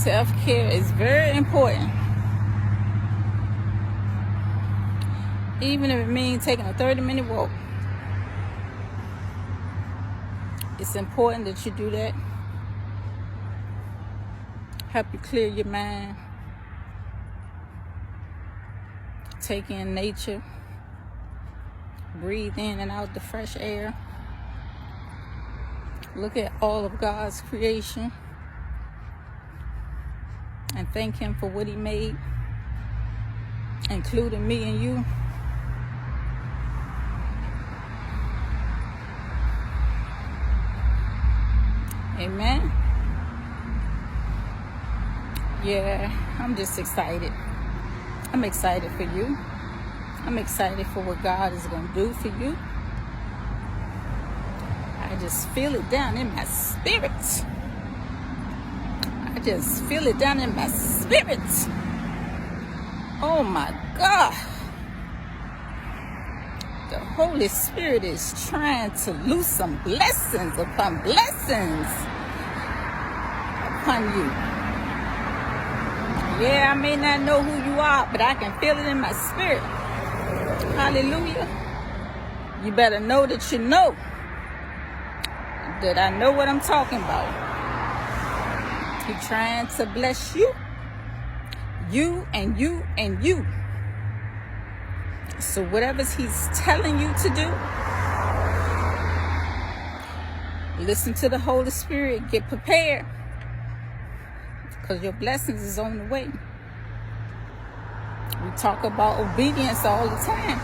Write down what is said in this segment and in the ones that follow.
Self-care is very important. Even if it means taking a 30-minute walk. It's important that you do that. Help you clear your mind. Take in nature. Breathe in and out the fresh air. Look at all of God's creation. And thank Him for what He made, including me and you. Amen. Yeah, I'm just excited. I'm excited for you. I'm excited for what God is going to do for you. I just feel it down in my spirit. I just feel it down in my spirit. Oh my God. The Holy Spirit is trying to loose some blessings upon blessings upon you. Yeah, I may not know who you are, but I can feel it in my spirit. Hallelujah. You better know that you know that I know what I'm talking about. He's trying to bless you. You and you and you. So whatever He's telling you to do, listen to the Holy Spirit. Get prepared. Because your blessings is on the way. We talk about obedience all the time.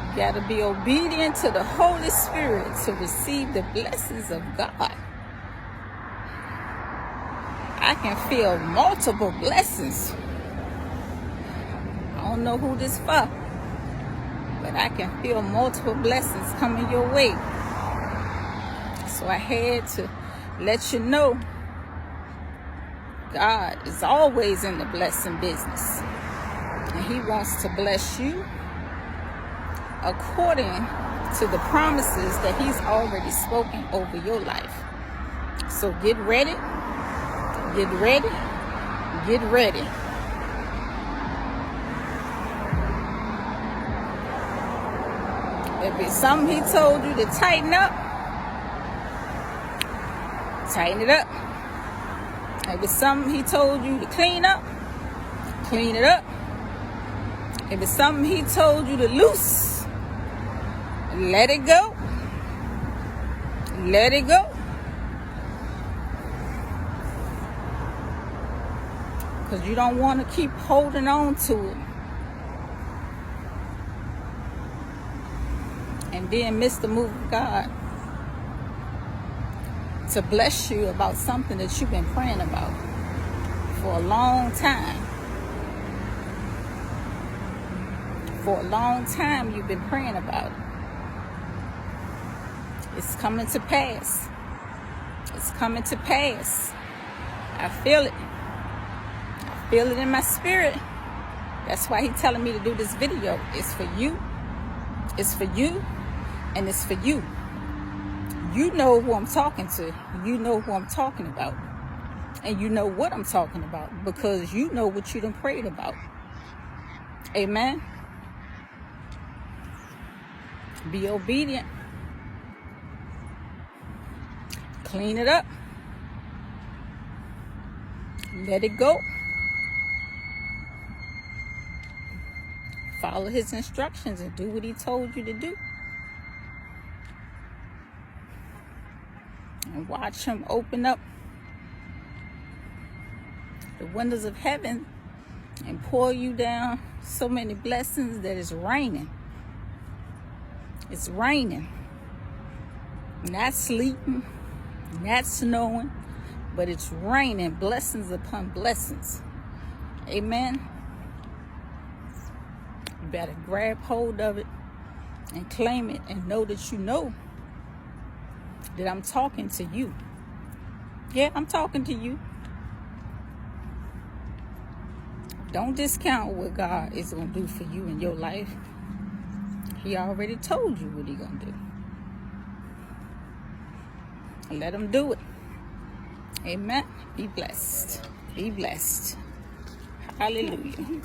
You got to be obedient to the Holy Spirit to receive the blessings of God. I can feel multiple blessings. I don't know who this for, but I can feel multiple blessings coming your way. So I had to let you know God is always in the blessing business. And He wants to bless you according to the promises that He's already spoken over your life. So get ready. Get ready. Get ready. If it's something He told you to tighten up, tighten it up. If it's something He told you to clean up, clean it up. If it's something He told you to loose, let it go. Let it go. Because you don't want to keep holding on to it. And then miss the move of God to bless you about something that you've been praying about for a long time. For a long time you've been praying about it. It's coming to pass. It's coming to pass. I feel it. I feel it in my spirit. That's why He's telling me to do this video. It's for you. It's for you. And it's for you. You know who I'm talking to. You know who I'm talking about. And you know what I'm talking about. Because you know what you done prayed about. Amen. Be obedient. Clean it up. Let it go. Follow His instructions and do what He told you to do. And watch Him open up the windows of heaven and pour you down so many blessings that it's raining. It's raining. Not sleeping, not snowing, but it's raining blessings upon blessings. Amen. You better grab hold of it and claim it and know that you know that I'm talking to you. Yeah, I'm talking to you. Don't discount what God is going to do for you in your life. He already told you what He's going to do. Let Him do it. Amen. Be blessed. Be blessed. Hallelujah.